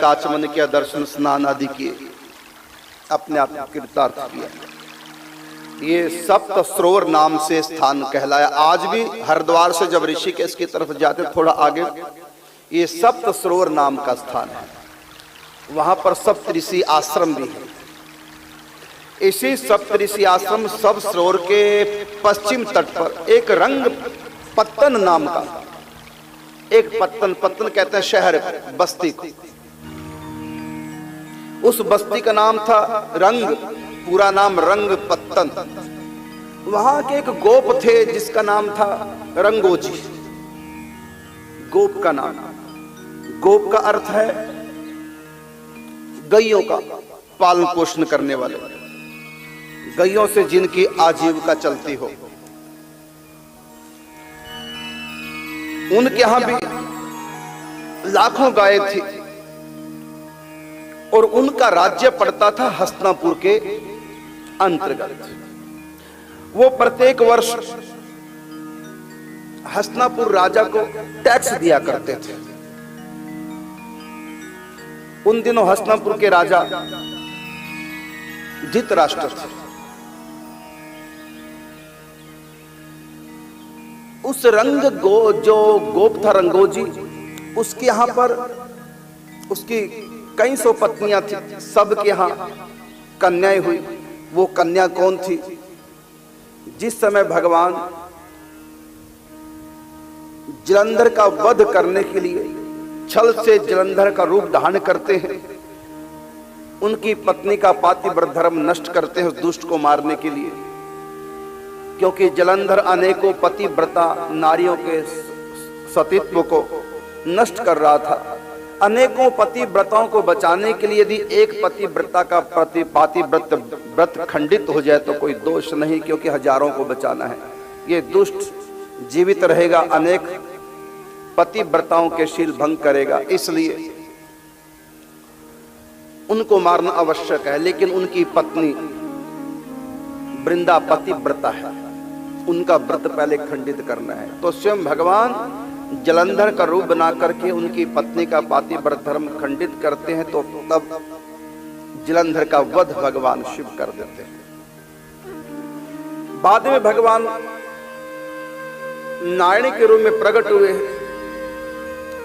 आचमन किया, दर्शन स्नान आदि किए, अपने आप को कृतार्थ किया। ये सप्त सरोवर नाम से स्थान कहलाया। आज भी हरिद्वार से जब ऋषिकेश की तरफ जाते थोड़ा आगे, ये सप्त सरोवर नाम का स्थान है। वहां पर सप्त ऋषि आश्रम भी है। इसी सप्त ऋषि आश्रम सब सरोवर के पश्चिम तट पर एक रंग पत्तन नाम का एक पत्तन कहते हैं शहर, बस्ती को, उस बस्ती का नाम था रंग, पूरा नाम रंग पत्तन। वहां के एक गोप थे जिसका नाम था रंगोजी। गोप का नाम, गोप का अर्थ है गैयों का पालन पोषण करने वाले, गैयों से जिनकी आजीविका चलती हो। उनके यहां भी लाखों गायें थी और उनका राज्य पड़ता था हस्तिनापुर के अंतर्गत। वो प्रत्येक वर्ष हस्तिनापुर राजा को टैक्स दिया करते थे। उन दिनों हस्तिनापुर के राजा धृतराष्ट्र थे। उस जो गोप था रंगोजी, उसके यहां पर उसकी कई सौ पत्नियां थी, सबके यहां कन्याएं हुई। वो कन्या कौन थी? जिस समय भगवान जलंधर का वध करने के लिए छल से जलंधर का रूप धारण करते हैं, उनकी पत्नी का पातिव्रत धर्म नष्ट करते हैं उस दुष्ट को मारने के लिए। क्योंकि जलंधर अनेकों पतिव्रता नारियों के सतीत्व को नष्ट कर रहा था। अनेकों पतिव्रताओं को बचाने के लिए यदि एक पतिव्रता का पातिव्रत व्रत खंडित हो जाए तो कोई दोष नहीं, क्योंकि हजारों को बचाना है। ये दुष्ट जीवित रहेगा, अनेक पतिव्रताओं के शील भंग करेगा, इसलिए उनको मारना आवश्यक है। लेकिन उनकी पत्नी वृंदा पतिव्रता है, उनका व्रत पहले खंडित करना है। तो स्वयं भगवान जलंधर का रूप बना करके उनकी पत्नी का पातिव्रत धर्म खंडित करते हैं। तो तब जलंधर का वध भगवान शिव कर देते हैं। बाद में भगवान नारायण के रूप में प्रकट हुए।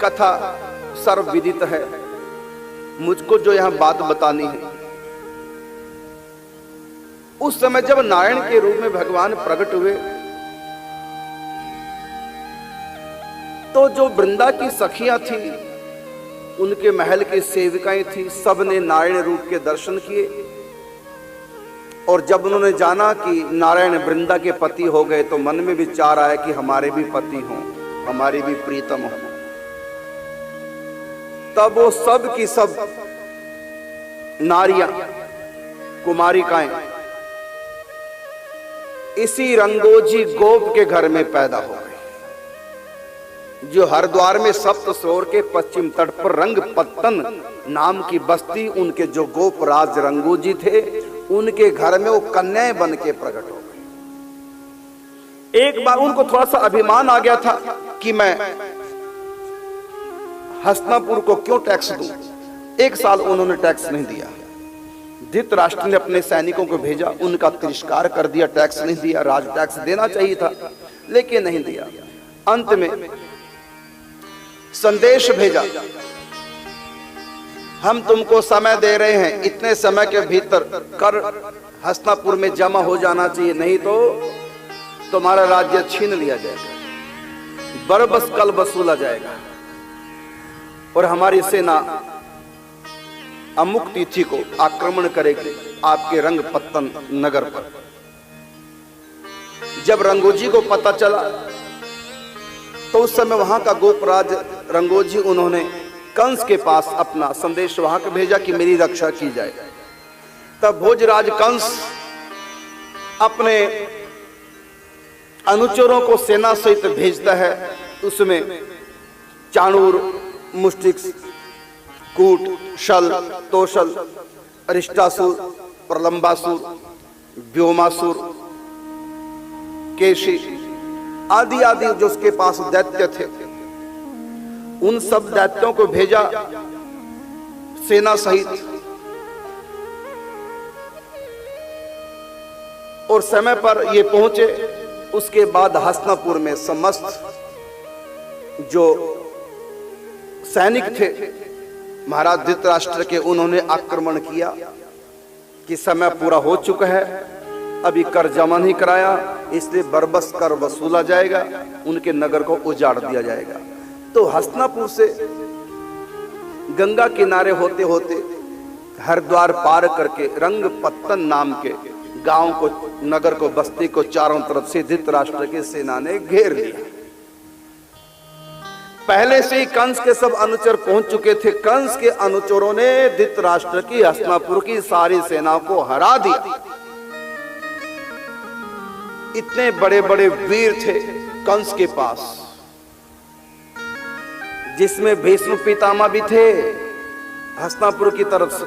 कथा सर्वविदित है, मुझको जो यहां बात बतानी है, उस समय जब नारायण के रूप में भगवान प्रकट हुए तो जो वृंदा की सखियां थी, उनके महल की सेविकाएं थी, सब ने नारायण रूप के दर्शन किए। और जब उन्होंने जाना कि नारायण वृंदा के पति हो गए तो मन में विचार आया कि हमारे भी पति हों, हमारी भी प्रीतम हो। तब वो सब की सब नारियां, कुमारिकाएं इसी रंगोजी गोप के घर में पैदा हो गई, जो हरिद्वार में सप्त सरोवर के पश्चिम तट पर रंग पत्तन नाम की बस्ती, उनके जो गोप राज रंगोजी थे, उनके घर में वो कन्याएं बन के प्रकट हो गई। एक बार उनको थोड़ा सा अभिमान आ गया था कि मैं हस्तिनापुर को क्यों टैक्स दूं। एक साल उन्होंने टैक्स नहीं दिया। धृतराष्ट्र ने अपने सैनिकों को भेजा, उनका तिरस्कार कर दिया, टैक्स नहीं दिया। राज टैक्स देना चाहिए था लेकिन नहीं दिया। अंत में संदेश भेजा, हम तुमको समय दे रहे हैं, इतने समय के भीतर कर हस्तिनापुर में जमा हो जाना चाहिए, नहीं तो तुम्हारा राज्य छीन लिया जाएगा, बरबस कल वसूला जाएगा और हमारी सेना अमुक तिथि को आक्रमण करेगी आपके रंगपत्तन नगर पर। जब रंगोजी को पता चला तो उस समय वहां का गोपराज रंगोजी, उन्होंने कंस के पास अपना संदेश वहां के भेजा कि मेरी रक्षा की जाए। तब भोजराज कंस अपने अनुचरों को सेना सहित भेजता है। उसमें चाणूर, मुष्टिक, कूट, शल, तोशल, अरिष्टासुर, प्रलंबासुर, व्योमासुर, केशी आदि आदि जो उसके पास दैत्य थे, उन सब दैत्यों को भेजा सेना सहित, और समय पर ये पहुंचे। उसके बाद हस्तिनापुर में समस्त जो सैनिक थे महाराज धृतराष्ट्र के, उन्होंने आक्रमण किया कि समय पूरा हो चुका है, अभी कर जमा नहीं कराया, इसलिए बरबस कर वसूला जाएगा, उनके नगर को उजाड़ दिया जाएगा। तो हस्तिनापुर से गंगा किनारे होते होते हरिद्वार पार करके रंगपत्तन नाम के गांव को, नगर को, बस्ती को चारों तरफ से धृतराष्ट्र की सेना ने घेर लिया। पहले से ही कंस के सब अनुचर पहुंच चुके थे। कंस के अनुचरों ने धृतराष्ट्र की हस्तिनापुर की सारी सेना को हरा दिया। इतने बड़े बड़े वीर थे कंस के पास, जिसमें भीष्म पितामह भी थे हस्तिनापुर की तरफ से।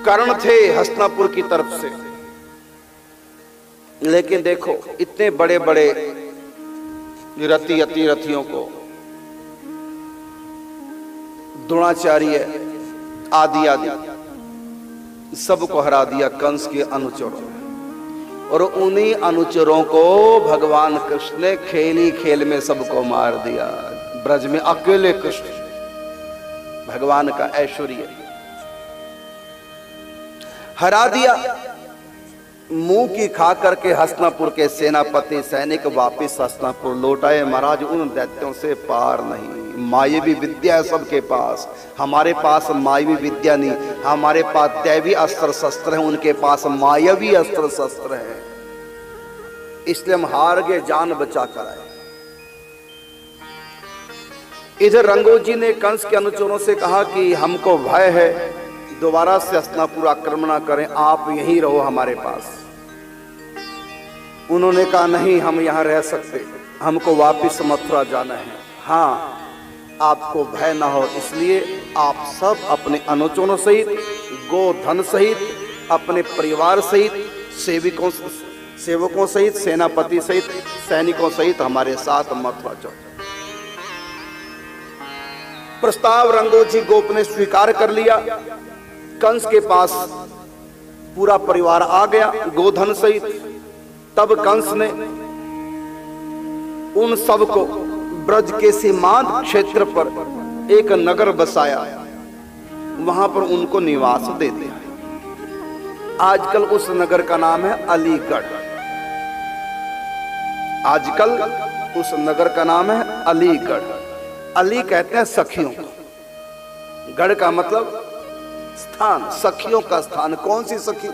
कर्ण थे हस्तिनापुर की तरफ से। लेकिन देखो, इतने बड़े बड़े रति अतिरथियों को, द्रोणाचार्य आदि आदि सबको हरा दिया कंस के अनुचरों ने। और उन्हीं अनुचरों को भगवान कृष्ण ने खेली खेल में सबको मार दिया। ब्रज में अकेले कृष्ण, भगवान का ऐश्वर्य हरा दिया। मुंह की खा करके हस्तिनापुर के सेनापति सैनिक वापिस हस्तिनापुर लौट आए। महाराज, उन दैत्यों से पार नहीं, मायावी विद्या है सबके पास, हमारे पास मायावी विद्या नहीं, हमारे पास दैवी अस्त्र शस्त्र है, उनके पास मायावी अस्त्र शस्त्र है, इसलिए हम हार गए, जान बचा कर आए। इधर रंगोजी ने कंस के अनुचरों से कहा कि हमको भय है, दोबारा से हस्तिनापुर आक्रमण न करें, आप यहीं रहो हमारे पास। उन्होंने कहा नहीं, हम यहां रह सकते, हमको वापिस मथुरा जाना है। हाँ, आपको भय ना हो इसलिए आप सब अपने अनुचरों सहित, गोधन सहित, अपने परिवार सहित, सेवकों सहित, सेनापति सहित, सैनिकों सहित हमारे साथ मथुरा जाओ। प्रस्ताव रंगोजी गोप ने स्वीकार कर लिया। कंस के पास पूरा परिवार आ गया गोधन सहित। तब कंस ने उन सब को ब्रज के सीमांत क्षेत्र पर एक नगर बसाया, वहां पर उनको निवास दे दिया। आजकल उस नगर का नाम है अलीगढ़। आजकल उस नगर का नाम है अलीगढ़। अली कहते हैं सखियों को, गढ़ का मतलब स्थान, सखियों का स्थान। कौन सी सखी?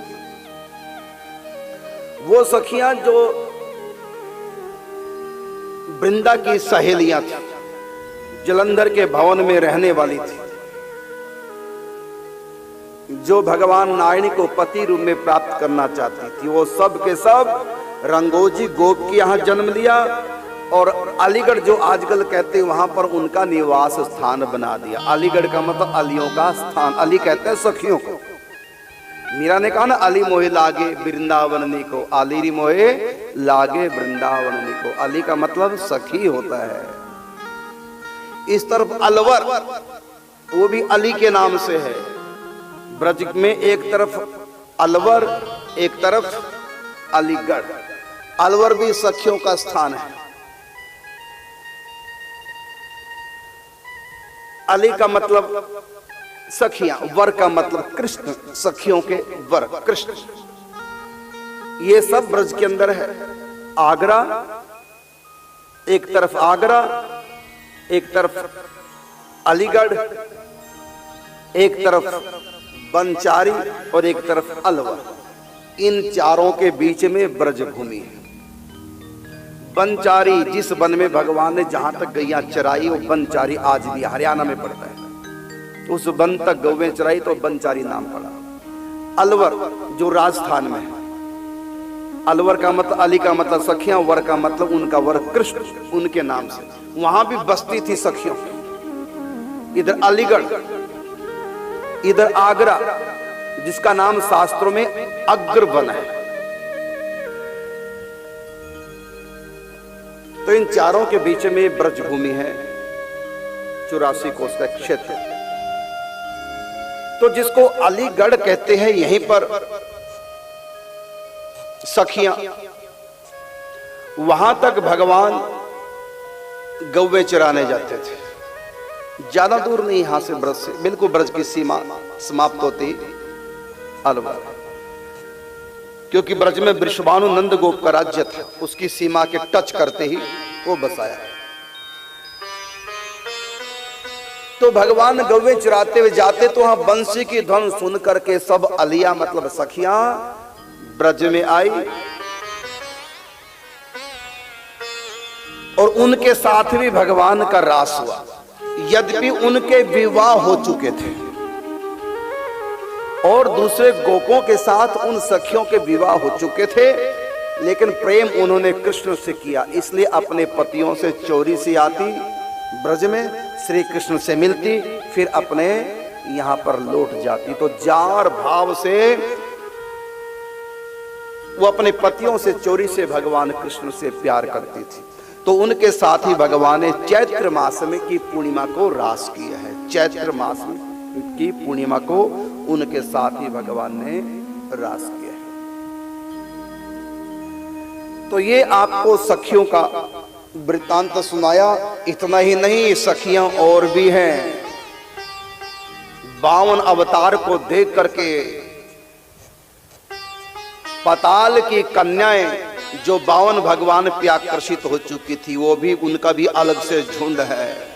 वो सखियां जो वृंदा की सहेलियां थी, जलंधर के भवन में रहने वाली थी, जो भगवान नारायण को पति रूप में प्राप्त करना चाहती थी। वो सब के सब रंगोजी गोप के यहां जन्म लिया और अलीगढ़ जो आजकल कहते हैं वहां पर उनका निवास स्थान बना दिया। अलीगढ़ का मतलब अलियों का स्थान। अली कहते हैं सखियों को। मीरा ने कहा ना, अली मोहे लागे वृंदावननी को, अली मोहे लागे वृंदावननी को। अली का मतलब सखी होता है। इस तरफ अलवर, वो भी अली के नाम से है। ब्रज में एक तरफ अलवर, एक तरफ अलीगढ़। अलवर भी सखियों का स्थान है। अली का मतलब सखियां, वर का मतलब कृष्ण, सखियों के वर कृष्ण। ये सब ब्रज के अंदर है। आगरा, एक तरफ आगरा, एक तरफ अलीगढ़, एक तरफ बनचारी और एक तरफ अलवर। इन चारों के बीच में ब्रज भूमि है। बनचारी, जिस वन में भगवान ने जहां तक गैया चराई, वो बनचारी आज भी हरियाणा में पड़ता है। उस वन तक गौवें चराई तो बनचारी नाम पड़ा। अलवर जो राजस्थान में है। अलवर का मतलब, अली का मतलब सखियां, वर का मतलब उनका वर कृष्ण, उनके नाम से वहां भी बस्ती थी सखियों। इधर अलीगढ़, इधर आगरा, जिसका नाम शास्त्रों में अग्रवन है। तो इन चारों के बीच में ब्रज भूमि है, 84 कोस का क्षेत्र। तो जिसको अलीगढ़ कहते हैं, यहीं पर सखियां, वहां तक भगवान गौवे चराने जाते थे। ज्यादा दूर नहीं यहां से, ब्रज से बिल्कुल ब्रज की सीमा समाप्त होती अलवर, क्योंकि ब्रज में वृषभानु नंद गोप का राज्य था, उसकी सीमा के टच करते ही वो बसाया। तो भगवान गौवे चराते हुए जाते तो वहां बंसी की ध्वन सुन करके सब अलिया मतलब सखियां ब्रज में आई और उनके साथ भी भगवान का रास हुआ। यद्यपि उनके विवाह हो चुके थे और दूसरे गोपों के साथ उन सखियों के विवाह हो चुके थे, लेकिन प्रेम उन्होंने कृष्ण से किया, इसलिए अपने पतियों से चोरी से आती ब्रज में, श्री कृष्ण से मिलती, फिर अपने यहां पर लौट जाती। तो जार भाव से वो अपने पतियों से चोरी से भगवान कृष्ण से प्यार करती थी। तो उनके साथ ही भगवान ने चैत्र मास में की पूर्णिमा को रास किया है। चैत्र मास में की पूर्णिमा को उनके साथ ही भगवान ने रास किया है। तो ये आपको सखियों का वृत्तांत सुनाया। इतना ही नहीं, सखियां और भी हैं। 52 अवतार को देख करके पाताल की कन्याएं जो 52 भगवान पे आकर्षित हो चुकी थी, वो भी, उनका भी अलग से झुंड है।